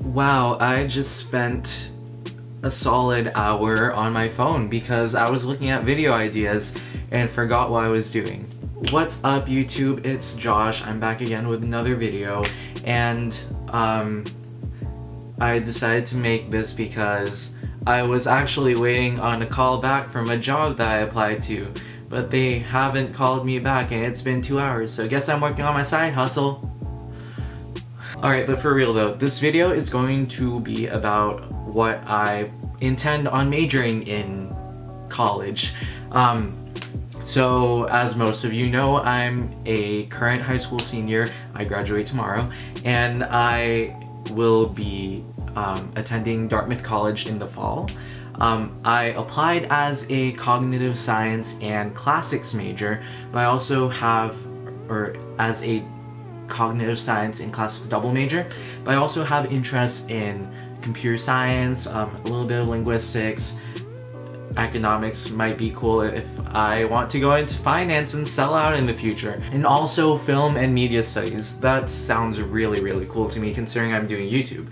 Wow, I just spent a solid hour on my phone because I was looking at video ideas and forgot what I was doing. What's up, YouTube? It's Josh. I'm back again with another video, and I decided to make this because I was actually waiting on a call back from a job that I applied to, but they haven't called me back and it's been 2 hours, so I guess I'm working on my side hustle. Alright, but for real though, this video is going to be about what I intend on majoring in college. So as most of you know, I'm a current high school senior. I graduate tomorrow, and I will be attending Dartmouth College in the fall. I applied as a cognitive science and classics major, but I also have, or as a cognitive science and classics double major, but I also have interest in computer science, a little bit of linguistics. Economics might be cool if I want to go into finance and sell out in the future. And also film and media studies. That sounds really cool to me considering I'm doing YouTube.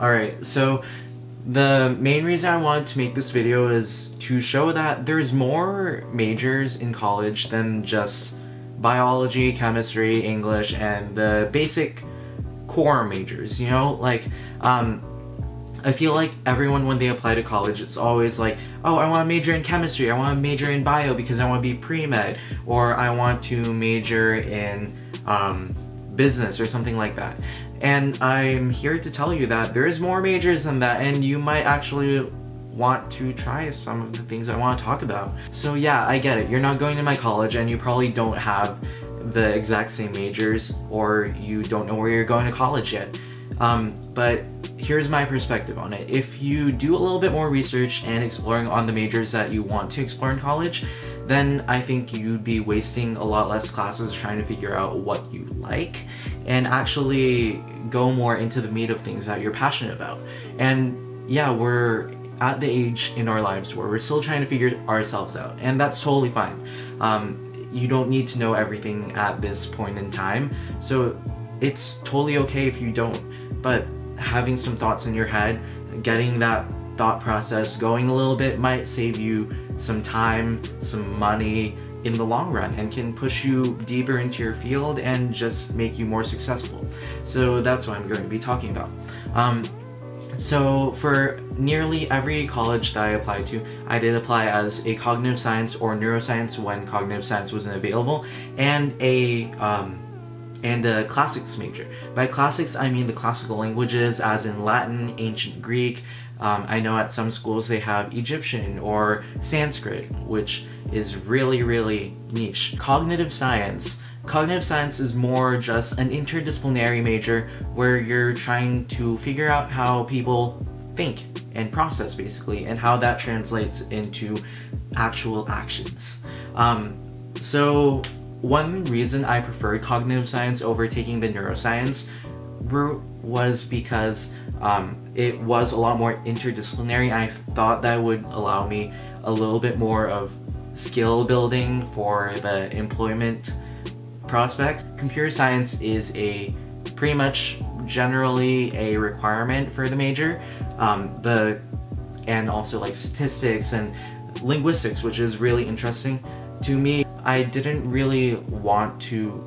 Alright, so the main reason I wanted to make this video is to show that there's more majors in college than just biology, chemistry, English, and the basic core majors, you know? Like, I feel like everyone, when they apply to college, it's always like, oh, I want to major in chemistry, I want to major in bio because I want to be pre-med, or I want to major in business or something like that. And I'm here to tell you that there's more majors than that, and you might actually want to try some of the things I want to talk about. So yeah, I get it. You're not going to my college and you probably don't have the exact same majors, or you don't know where you're going to college yet. But here's my perspective on it. If you do a little bit more research and exploring on the majors that you want to explore in college, then I think you'd be wasting a lot less classes trying to figure out what you like and actually go more into the meat of things that you're passionate about. And yeah, we're at the age in our lives where we're still trying to figure ourselves out, and that's totally fine. You don't need to know everything at this point in time, so it's totally okay if you don't, but having some thoughts in your head, getting that thought process going a little bit might save you some time, some money in the long run, and can push you deeper into your field and just make you more successful. So that's what I'm going to be talking about. So for nearly every college that I applied to, I did apply as a cognitive science or neuroscience when cognitive science wasn't available, and a classics major. By classics, I mean the classical languages, as in Latin, ancient Greek. I know at some schools they have Egyptian or Sanskrit, which is really niche. Cognitive science is more just an interdisciplinary major where you're trying to figure out how people think and process, basically, and how that translates into actual actions. So one reason I preferred cognitive science over taking the neuroscience route was because it was a lot more interdisciplinary. I thought that would allow me a little bit more of skill building for the employment prospects. Computer science is pretty much generally a requirement for the major, and also like statistics and linguistics, which is really interesting to me. I didn't really want to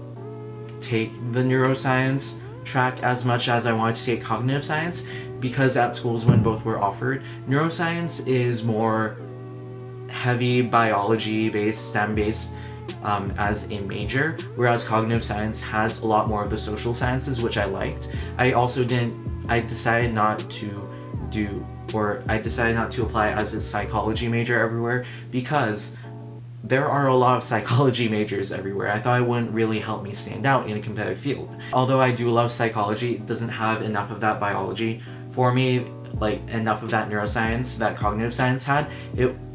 take the neuroscience track as much as I wanted to take cognitive science, because at schools when both were offered, neuroscience is more heavy biology based, STEM based, as a major, whereas cognitive science has a lot more of the social sciences, which I liked. I decided not to apply as a psychology major everywhere because there are a lot of psychology majors everywhere. I thought it wouldn't really help me stand out in a competitive field. Although I do love psychology, it doesn't have enough of that biology for me, like enough of that neuroscience that cognitive science had.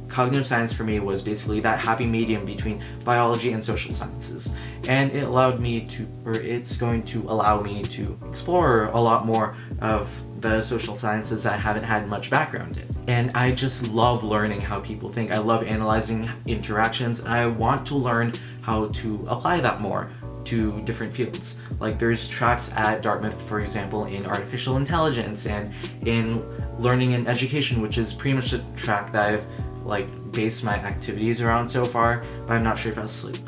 Cognitive science for me was basically that happy medium between biology and social sciences, and it allowed me to, or it's going to allow me to explore a lot more of the social sciences I haven't had much background in. And I just love learning how people think. I love analyzing interactions, and I want to learn how to apply that more to different fields. Like there's tracks at Dartmouth, for example, in artificial intelligence and in learning and education, which is pretty much the track that I've like based my activities around so far, but I'm not sure if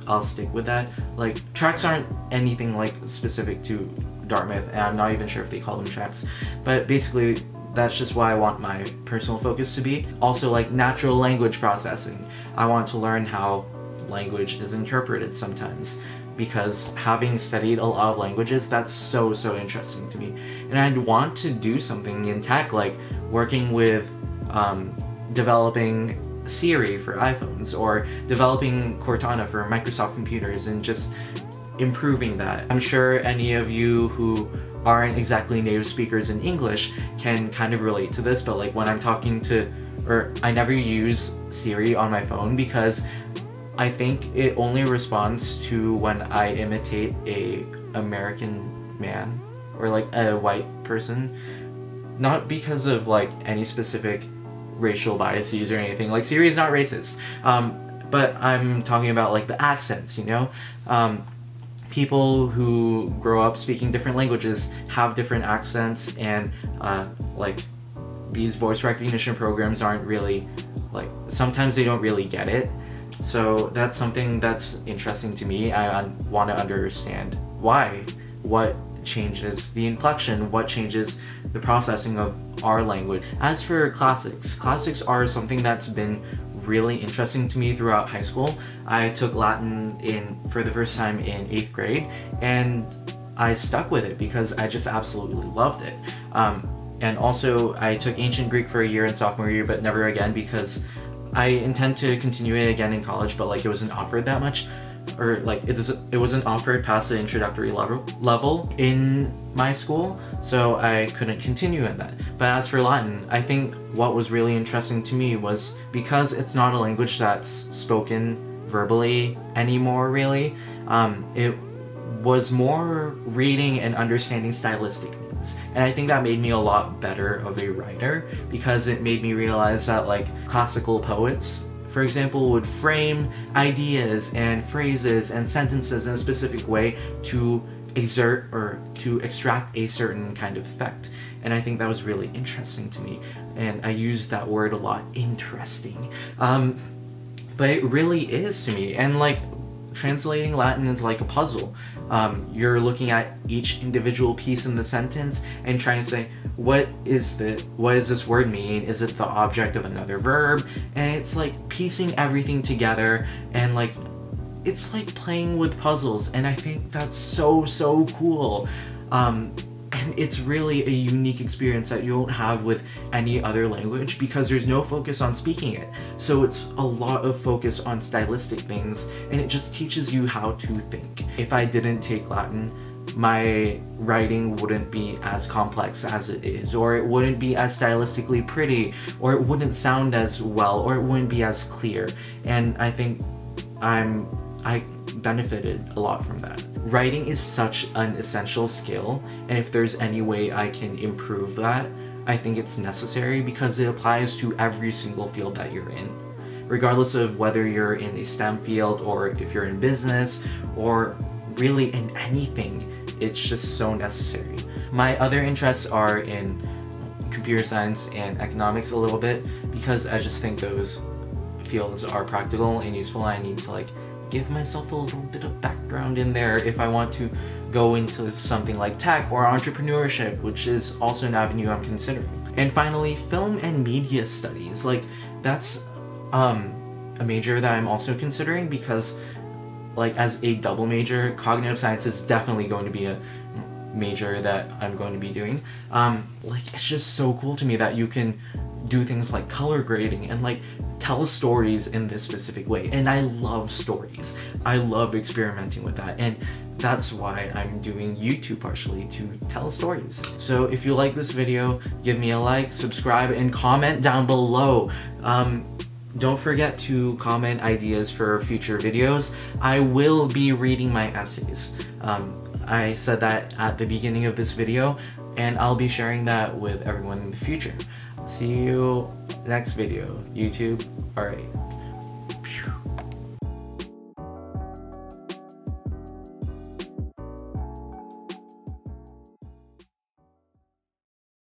I'll stick with that. Like tracks aren't anything like specific to Dartmouth, and I'm not even sure if they call them tracks, but basically that's just why I want my personal focus to be. Also like natural language processing. I want to learn how language is interpreted sometimes, because having studied a lot of languages, that's so interesting to me. And I'd want to do something in tech, like working with developing Siri for iPhones, or developing Cortana for Microsoft computers, and just improving that. I'm sure any of you who aren't exactly native speakers in English can kind of relate to this, but like when I'm talking to, or I never use Siri on my phone because I think it only responds to when I imitate a American man or like a white person, not because of like any specific racial biases or anything. Like Siri is not racist, but I'm talking about like the accents, you know? People who grow up speaking different languages have different accents, and like these voice recognition programs aren't really, like, sometimes they don't really get it. So that's something that's interesting to me. I want to understand why, what changes the inflection, what changes the processing of our language. As for classics, classics are something that's been really interesting to me throughout high school. I took Latin for the first time in 8th grade, and I stuck with it because I just absolutely loved it. And also I took Ancient Greek for a year in sophomore year, but never again, because I intend to continue it again in college, but like it wasn't offered that much, or like it wasn't offered past the introductory level in my school, so I couldn't continue in that. But as for Latin, I think what was really interesting to me was because it's not a language that's spoken verbally anymore, really, it was more reading and understanding stylistic means. And I think that made me a lot better of a writer, because it made me realize that like classical poets, for example, would frame ideas and phrases and sentences in a specific way to exert or to extract a certain kind of effect. And I think that was really interesting to me. And I use that word a lot, interesting. But it really is to me. And like translating Latin is like a puzzle. You're looking at each individual piece in the sentence and trying to say, what does this word mean? Is it the object of another verb? And it's like piecing everything together, and like it's like playing with puzzles, and I think that's so cool. And it's really a unique experience that you won't have with any other language, because there's no focus on speaking it. So it's a lot of focus on stylistic things, and it just teaches you how to think. If I didn't take Latin, my writing wouldn't be as complex as it is, or it wouldn't be as stylistically pretty, or it wouldn't sound as well, or it wouldn't be as clear. And I think I benefited a lot from that. Writing is such an essential skill, and if there's any way I can improve that, I think it's necessary, because it applies to every single field that you're in. Regardless of whether you're in a STEM field, or if you're in business, or really in anything, it's just so necessary. My other interests are in computer science and economics a little bit, because I just think those fields are practical and useful. I need to like give myself a little bit of background in there if I want to go into something like tech or entrepreneurship, which is also an avenue I'm considering. And finally, film and media studies. Like that's a major that I'm also considering, because like as a double major, cognitive science is definitely going to be a major that I'm going to be doing. Like it's just so cool to me that you can do things like color grading and like tell stories in this specific way, and I love stories. I love experimenting with that, and that's why I'm doing YouTube partially, to tell stories. So if you like this video, give me a like, subscribe, and comment down below. Don't forget to comment ideas for future videos. I will be reading my essays. I said that at the beginning of this video, and I'll be sharing that with everyone in the future. See you next video, YouTube. Alright.